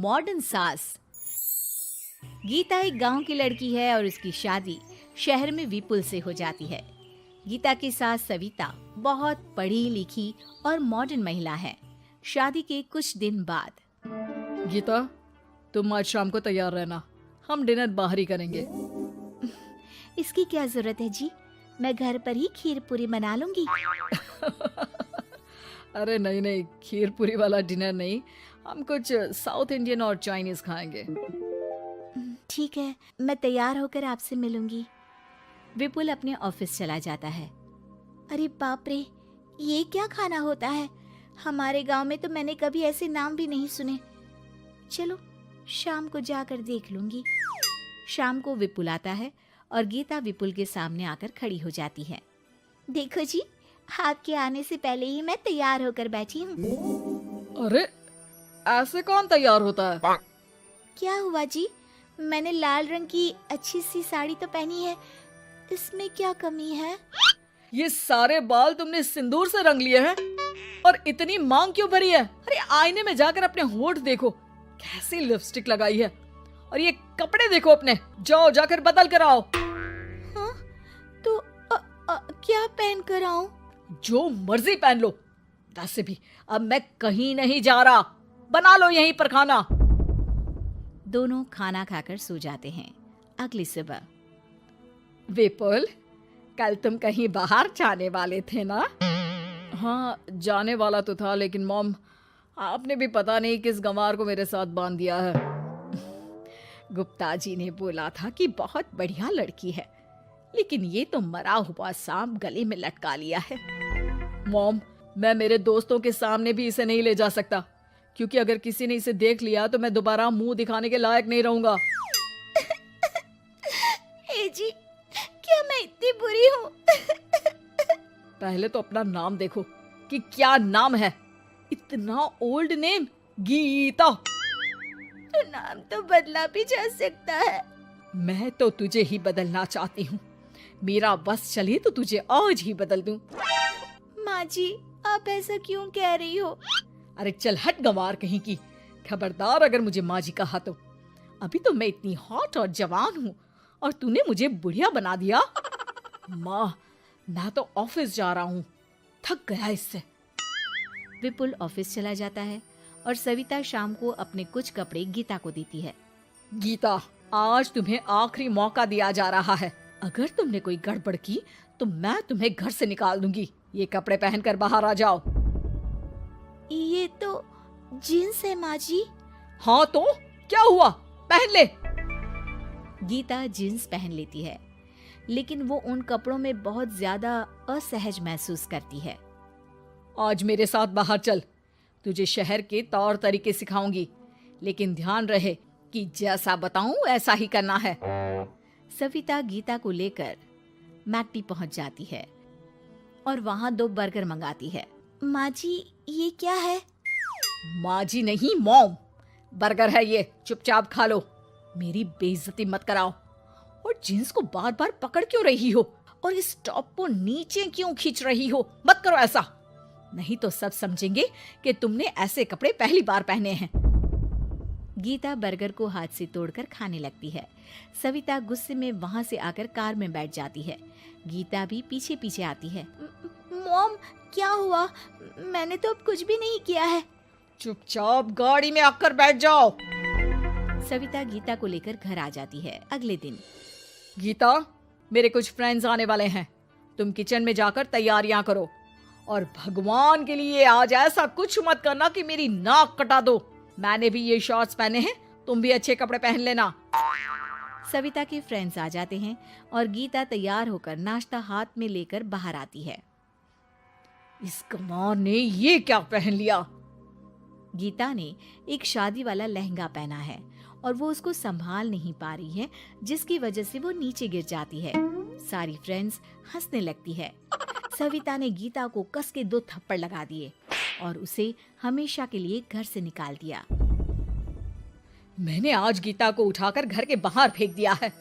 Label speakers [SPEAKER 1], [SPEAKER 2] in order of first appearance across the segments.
[SPEAKER 1] Modern सास। गीता एक गांव की लड़की है और उसकी शादी शहर में विपुल से हो जाती है। गीता की सास सविता बहुत पढ़ी लिखी और मॉडर्न महिला है। शादी के कुछ दिन बाद,
[SPEAKER 2] गीता, तुम आज शाम को तैयार रहना, हम डिनर बाहर ही करेंगे।
[SPEAKER 1] इसकी क्या जरूरत है जी, मैं घर पर ही खीर पूरी बना लूंगी।
[SPEAKER 2] अरे नहीं नहीं, खीर पूरी वाला डिनर नहीं, हम कुछ साउथ इंडियन और चाइनीज खाएंगे।
[SPEAKER 1] ठीक है, मैं तैयार होकर आपसे मिलूंगी। विपुल अपने ऑफिस चला जाता है। अरे बाप रे, ये क्या खाना होता है? हमारे गांव में तो मैंने कभी ऐसे नाम भी नहीं सुने। चलो शाम को जाकर देख लूंगी। शाम को विपुल आता है और गीता विपुल के सामने आकर खड़ी हो जाती है। देखो जी, आपके आने से पहले ही मैं तैयार होकर बैठी हूँ।
[SPEAKER 2] अरे ऐसे कौन तैयार होता है?
[SPEAKER 1] क्या हुआ जी? मैंने लाल रंग की अच्छी सी साड़ी तो पहनी है, इसमें क्या कमी है?
[SPEAKER 2] ये सारे बाल तुमने सिंदूर से रंग लिए हैं और इतनी मांग क्यों भरी है? अरे आईने में जाकर अपने होंठ देखो, कैसी लिपस्टिक लगाई है। और ये कपड़े देखो अपने, जाओ जाकर बदल कर आओ।
[SPEAKER 1] हाँ? तो क्या पहन कर आऊं?
[SPEAKER 2] जो मर्जी पहन लो। वैसे भी अब मैं कहीं नहीं जा रहा, बना लो यहीं पर खाना।
[SPEAKER 1] दोनों खाना खाकर सो जाते हैं। अगली सुबह,
[SPEAKER 2] विपुल, कल तुम कहीं बाहर जाने वाले थे ना? हाँ, जाने वाला तो था, लेकिन मॉम, आपने भी पता नहीं किस गंवार को मेरे साथ बांध दिया है। गुप्ता जी ने बोला था कि बहुत बढ़िया लड़की है, लेकिन ये तो मरा हुआ सांप गले में लटका लिया है। मॉम, मैं मेरे दोस्तों के सामने भी इसे नहीं ले जा सकता, क्योंकि अगर किसी ने इसे देख लिया तो मैं दोबारा मुंह दिखाने के लायक नहीं रहूंगा।
[SPEAKER 1] ए जी, क्या मैं इतनी बुरी हूँ?
[SPEAKER 2] पहले तो अपना नाम देखो कि क्या नाम है। इतना ओल्ड नेम, गीता।
[SPEAKER 1] तो नाम तो बदला भी जा सकता है।
[SPEAKER 2] मैं तो तुझे ही बदलना चाहती हूँ। मेरा बस चले तो तुझे आज ही बदल दूं।
[SPEAKER 1] माँ जी, आप ऐसा क्यों कह रही हो?
[SPEAKER 2] अरे चल हट गंवार कहीं की। खबरदार अगर मुझे माँ जी कहा तो। अभी तो मैं इतनी हॉट और जवान हूँ और तूने मुझे बुढ़िया बना दिया। माँ, मैं तो ऑफिस जा रहा हूँ, थक गया इससे।
[SPEAKER 1] विपुल ऑफिस चला जाता है और सविता शाम को अपने कुछ कपड़े गीता को देती है।
[SPEAKER 2] गीता, आज तुम्हें आखिरी मौका दिया जा रहा है। अगर तुमने कोई गड़बड़ की तो मैं तुम्हें घर से निकाल दूंगी। ये कपड़े पहनकर बाहर आ जाओ।
[SPEAKER 1] ये तो जीन्स है माँ जी।
[SPEAKER 2] हाँ तो क्या हुआ, पहन ले।
[SPEAKER 1] गीता जीन्स पहन लेती है, लेकिन वो उन कपड़ों में बहुत ज्यादा असहज महसूस करती है।
[SPEAKER 2] आज मेरे साथ बाहर चल, तुझे शहर के तौर तरीके सिखाऊंगी, लेकिन ध्यान रहे कि जैसा बताऊं ऐसा ही करना है।
[SPEAKER 1] सविता गीता को लेकर मैकडी पहुंच जाती है और वहां 2 बर्गर मंगाती है। माँ जी, ये क्या है?
[SPEAKER 2] माँ जी नहीं मॉम, बर्गर है ये, चुपचाप खा लो। मेरी बेइज्जती मत कराओ। और जींस को बार बार पकड़ क्यों रही हो और इस टॉप को नीचे क्यों खींच रही हो? मत करो ऐसा, नहीं तो सब समझेंगे कि तुमने ऐसे कपड़े पहली बार पहने हैं।
[SPEAKER 1] गीता बर्गर को हाथ से तोड़कर खाने लगती है। सविता गुस्से में वहां से आकर कार में बैठ जाती है। गीता भी पीछे पीछे आती है। मॉम, क्या हुआ? मैंने तो अब कुछ भी नहीं किया है।
[SPEAKER 2] चुपचाप गाड़ी में आकर बैठ जाओ।
[SPEAKER 1] सविता गीता को लेकर घर आ जाती है। अगले दिन,
[SPEAKER 2] गीता, मेरे कुछ फ्रेंड्स आने वाले हैं, तुम किचन में जाकर तैयारियां करो। और भगवान के लिए आज ऐसा कुछ मत करना कि मेरी नाक कटा दो। मैंने भी ये शॉर्ट्स पहने हैं, तुम भी अच्छे कपड़े पहन लेना।
[SPEAKER 1] सविता के फ्रेंड्स आ जाते हैं और गीता तैयार होकर नाश्ता हाथ में लेकर बाहर आती है।
[SPEAKER 2] इस गंवार ने ये क्या पहन लिया?
[SPEAKER 1] गीता ने एक शादी वाला लहंगा पहना है और वो उसको संभाल नहीं पा रही है, जिसकी वजह से वो नीचे गिर जाती है। सारी फ्रेंड्स हंसने लगती है। सविता ने गीता को कस के 2 थप्पड़ लगा दिए और उसे हमेशा के लिए घर से निकाल दिया।
[SPEAKER 2] मैंने आज गीता को उठाकर घर के बाहर फेंक दिया है।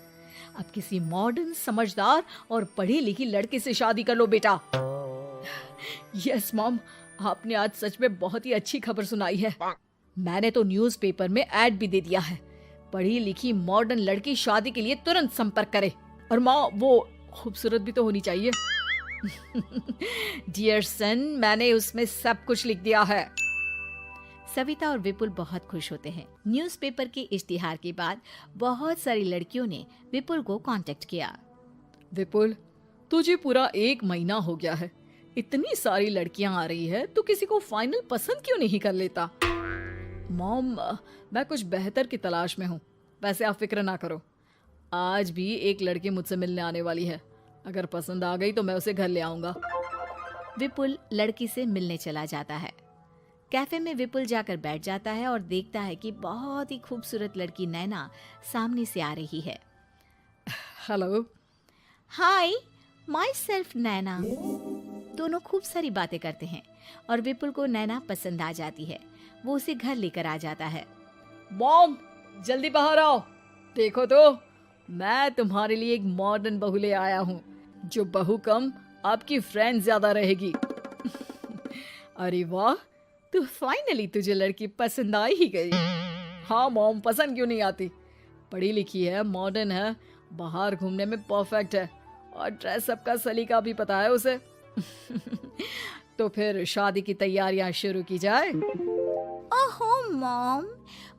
[SPEAKER 2] अब किसी मॉडर्न, समझदार और पढ़ी लिखी लड़के से शादी कर लो बेटा। यस मॉम, आपने आज सच में बहुत ही अच्छी खबर सुनाई है। मैंने तो न्यूज़पेपर में ऐड भी दे दिया है, पढ़ी लिखी मॉडर्न लड़की शादी के लिए तुरंत संपर्क करे। और माँ, वो खूबसूरत भी तो होनी चाहिए। डियर सन, मैंने उसमें सब कुछ लिख दिया है।
[SPEAKER 1] सविता और विपुल बहुत खुश होते हैं। न्यूज़पेपर के इश्तिहार के बाद बहुत सारी लड़कियों ने विपुल को कांटेक्ट किया।
[SPEAKER 2] विपुल, तुझे पूरा 1 महीना हो गया है, इतनी सारी लड़कियां आ रही है, तो किसी को फाइनल पसंद क्यों नहीं कर लेता? मॉम, मैं कुछ बेहतर की तलाश में हूँ। वैसे आप फिक्र ना करो, आज भी एक लड़की मुझसे मिलने आने वाली है। अगर पसंद आ गई तो मैं उसे घर ले आऊंगा।
[SPEAKER 1] विपुल लड़की से मिलने चला जाता है। कैफे में विपुल जाकर बैठ जाता है और देखता है कि बहुत ही खूबसूरत लड़की नैना सामने से आ रही है।
[SPEAKER 2] हेलो।
[SPEAKER 1] हाय, माई सेल्फ नैना। दोनों खूब सारी बातें करते हैं और विपुल को नैना पसंद आ जाती है। वो उसे घर लेकर आ जाता है।
[SPEAKER 2] मॉम, जल्दी बाहर आओ। देखो तो, मैं तुम्हारे लिए एक मॉडर्न बहू ले आया हूँ, जो बहू कम आपकी फ्रेंड ज्यादा रहेगी। अरे वाह, तो फाइनली तुझे लड़की पसंद आ ही गई। हाँ मॉम, पसंद क्यों नहीं आती? पढ़ी लिखी है, मॉडर्न है, बाहर घूमने में परफेक्ट है, और ड्रेसअप का सलीका भी पता है उसे। तो फिर शादी की तैयारियां शुरू की जाए।
[SPEAKER 1] ओहो मॉम,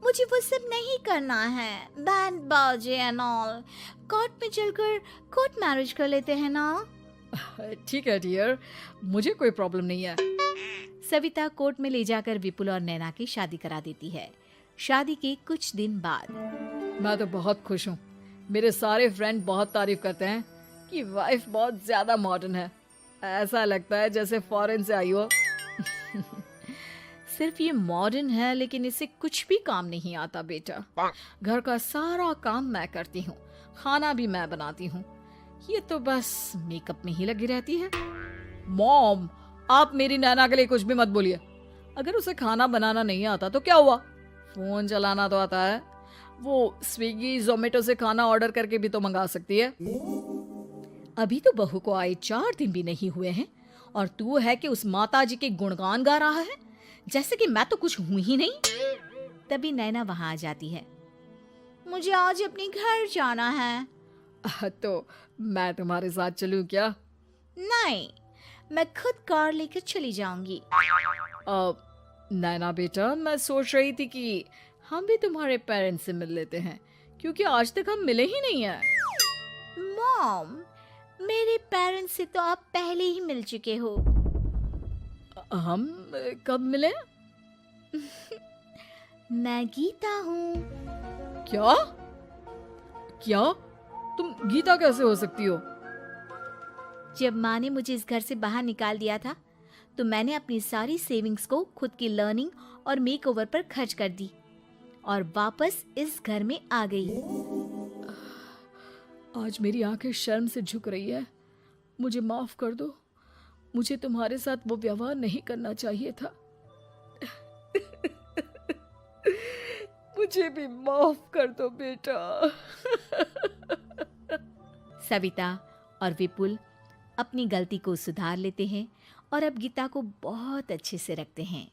[SPEAKER 1] मुझे वो सब नहीं करना है। बैंड बाजे एंड ऑल। कोर्ट में चलकर कोर्ट मैरिज कर लेते हैं ना।
[SPEAKER 2] ठीक है डियर, मुझे कोई प्रॉब्लम नहीं है।
[SPEAKER 1] सविता कोर्ट में ले जाकर विपुल और नैना की शादी करा देती है। शादी के कुछ दिन बाद
[SPEAKER 2] मैं तो बहुत खुश हूँ। मेरे सारे फ्रेंड बहुत तारीफ करते हैं कि वाइफ बहुत ज्यादा मॉडर्न है। ऐसा लगता है जैसे फॉरेन से आई हो। सिर्फ ये मॉडर्न है, लेकिन इससे कुछ भी काम नहीं आता बेटा। घर का सारा काम मैं करती हूँ, खाना भी मैं बनाती हूँ। ये तो बस मेकअप में ही लगी रहती है। मॉम, आप मेरी नैना के लिए कुछ भी मत बोलिए। अगर उसे खाना बनाना नहीं आता तो क्या हुआ, फोन चलाना तो आता है। वो स्विगी जोमेटो से खाना ऑर्डर करके भी तो मंगा सकती है। अभी तो बहू को आए 4 दिन भी नहीं हुए हैं, और तू है कि उस माता जी के गुणगान गा रहा है, जैसे कि मैं तो कुछ हूं ही नहीं। तभी नैना वहां आ जाती है। मुझे आज अपने घर जाना है। तो मैं तुम्हारे साथ चलूं क्या? नहीं, मैं खुद कार लेकर चली जाऊंगी। नैना बेटा, मैं सोच रही थी कि हम भी तुम्हारे पेरेंट्स से मिल लेते हैं, क्योंकि आज तक हम मिले ही नहीं हैं। मॉम, मेरे पेरेंट्स से तो आप पहले ही मिल चुके हो। हम कब मिले? मैं गीता हूँ। क्या? क्या? तुम गीता कैसे हो सकती हो? जब माँ ने मुझे इस घर से बाहर निकाल दिया था, तो मैंने अपनी सारी सेविंग्स को खुद की लर्निंग और मेकओवर पर खर्च कर दी और वापस इस घर में आ गई। आज मेरी आंखें शर्म से झुक रही है। मुझे माफ कर दो। मुझे तुम्हारे साथ वो व्यवहार नहीं करना चाहिए था। मुझे भी माफ कर दो बेटा।
[SPEAKER 1] सविता और विपुल अपनी गलती को सुधार लेते हैं और अब गीता को बहुत अच्छे से रखते हैं।